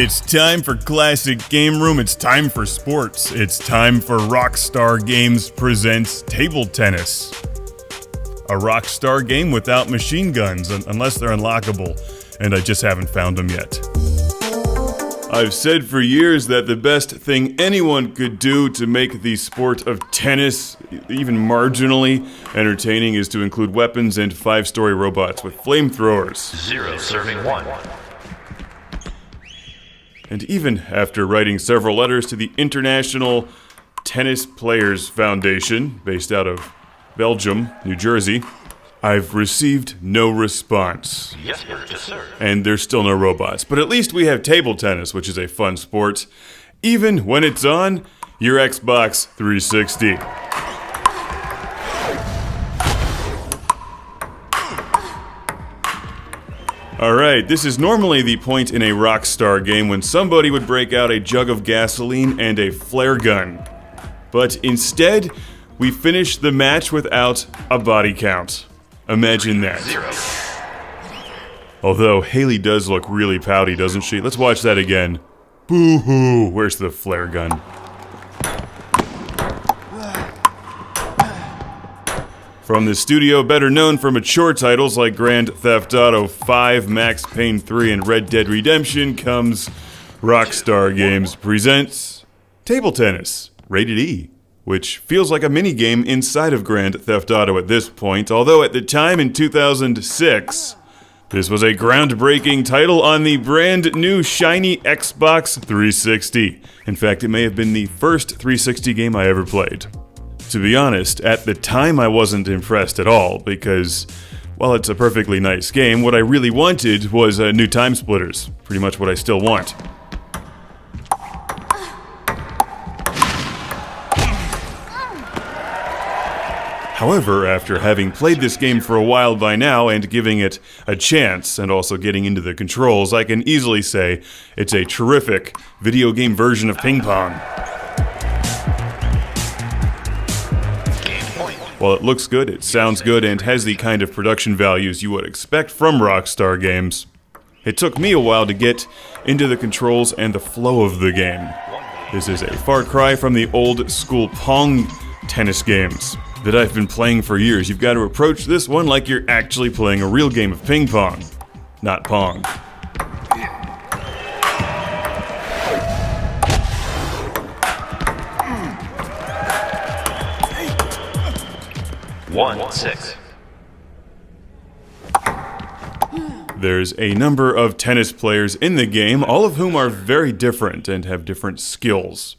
It's time for Classic Game Room. It's time for sports. It's time for ROCKSTAR Games presents Table Tennis. A ROCKSTAR game without machine guns, unless they're unlockable, and I just haven't found them yet. I've said for years that the best thing anyone could do to make the sport of tennis even marginally entertaining is to include weapons and 5-story robots with flamethrowers. 0 serving 1. And even after writing several letters to the International Tennis Players Foundation, based out of Belgium, New Jersey, I've received no response. Yes, sir. And there's still no robots. But at least we have table tennis, which is a fun sport, even when it's on your Xbox 360. Alright, this is normally the point in a ROCKSTAR game when somebody would break out a jug of gasoline and a flare gun. But instead, we finish the match without a body count. Imagine that. 0. Although, Haley does look really pouty, doesn't she? Let's watch that again. Boo-hoo! Where's the flare gun? From the studio better known for mature titles like Grand Theft Auto 5, Max Payne 3, and Red Dead Redemption comes ROCKSTAR Games presents Table Tennis, rated E, which feels like a minigame inside of Grand Theft Auto at this point, although at the time in 2006, this was a groundbreaking title on the brand new shiny Xbox 360. In fact, it may have been the first 360 game I ever played. To be honest, at the time I wasn't impressed at all, because, while it's a perfectly nice game, what I really wanted was new time splitters. Pretty much what I still want. However, after having played this game for a while by now and giving it a chance and also getting into the controls, I can easily say it's a terrific video game version of ping pong. While it looks good, it sounds good, and has the kind of production values you would expect from ROCKSTAR games, it took me a while to get into the controls and the flow of the game. This is a far cry from the old school Pong tennis games that I've been playing for years. You've got to approach this one like you're actually playing a real game of ping pong, not Pong. One 6. There's a number of tennis players in the game, all of whom are very different and have different skills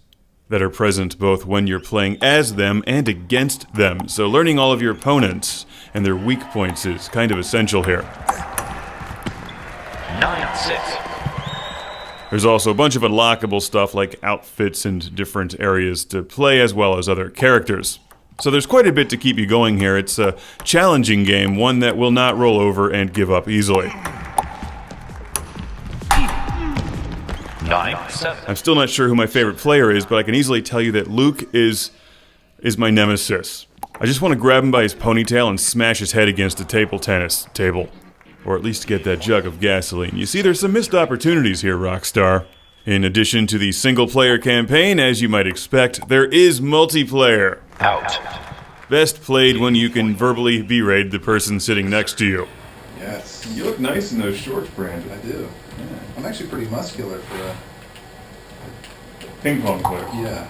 that are present both when you're playing as them and against them. So learning all of your opponents and their weak points is kind of essential here. 9 6. There's also a bunch of unlockable stuff like outfits and different areas to play, as well as other characters. So there's quite a bit to keep you going here. It's a challenging game, one that will not roll over and give up easily. 9 7. I'm still not sure who my favorite player is, but I can easily tell you that Luke is my nemesis. I just want to grab him by his ponytail and smash his head against a table tennis table. Or at least get that jug of gasoline. You see, there's some missed opportunities here, ROCKSTAR. In addition to the single-player campaign, as you might expect, there is multiplayer. Out. Best played when you can verbally berate the person sitting next to you. Yes. You look nice in those shorts, Brandon. I do. Yeah. I'm actually pretty muscular for a... Ping pong player. Yeah.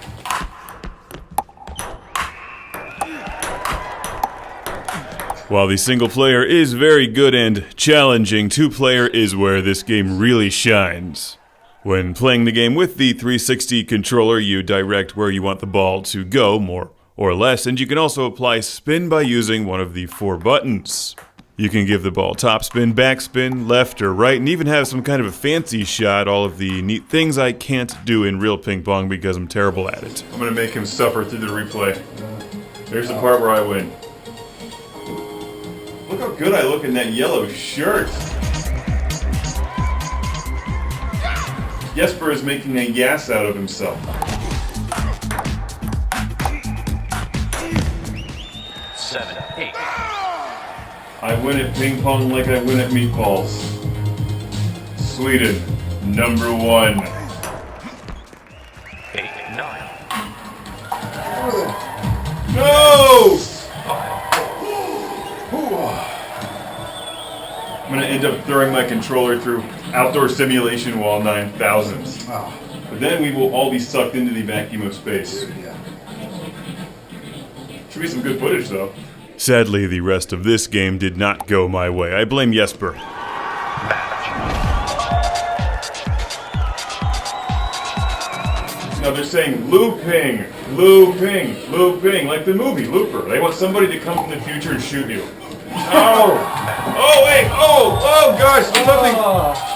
While the single player is very good and challenging, two-player is where this game really shines. When playing the game with the 360 controller, you direct where you want the ball to go, more or less, and you can also apply spin by using one of the 4 buttons. You can give the ball topspin, backspin, left or right, and even have some kind of a fancy shot, all of the neat things I can't do in real ping pong because I'm terrible at it. I'm gonna make him suffer through the replay. There's the part where I win. Look how good I look in that yellow shirt. Jesper is making a gas out of himself. 7 8. I win at ping pong like I win at meatballs. Sweden. Number 1. 8-9. No! I'm gonna end up throwing my controller through Outdoor Simulation Wall 9000. Oh, But then we will all be sucked into the vacuum of space. yeah. Should be some good footage though. Sadly, the rest of this game did not go my way. I blame Jesper. No, they're saying looping, looping, looping, like the movie Looper. They want somebody to come from the future and shoot you. Oh! Oh wait! Oh gosh!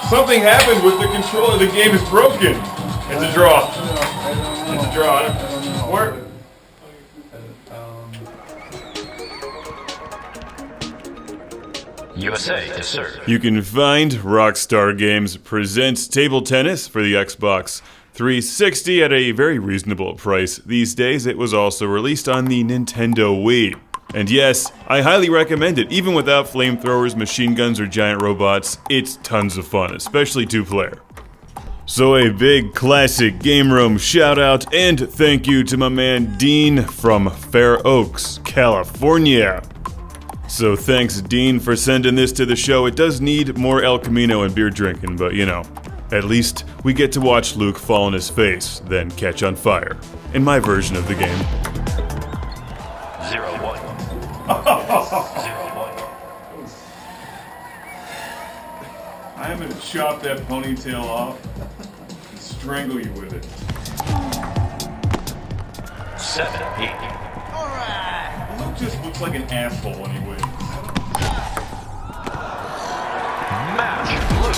Something happened with the controller. The game is broken. It's a draw. It's a draw. Where? USA to serve. You can find Rockstar Games presents table tennis for the Xbox 360 at a very reasonable price. These days, it was also released on the Nintendo Wii. And yes, I highly recommend it. Even without flamethrowers, machine guns, or giant robots, it's tons of fun, especially 2-player. So a big classic game room shout out and thank you to my man Dean from Fair Oaks, California. So thanks Dean for sending this to the show. It does need more El Camino and beer drinking, but you know, at least we get to watch Luke fall on his face, then catch on fire. In my version of the game. 0-1. 0-1. I'm gonna chop that ponytail off and strangle you with it. 7-8. Luke just looks like an asshole when he wins. Match Luke.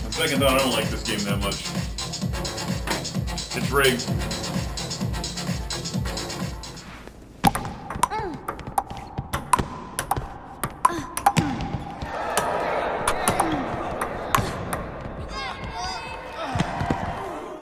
On second thought, I don't like this game that much. It's rigged.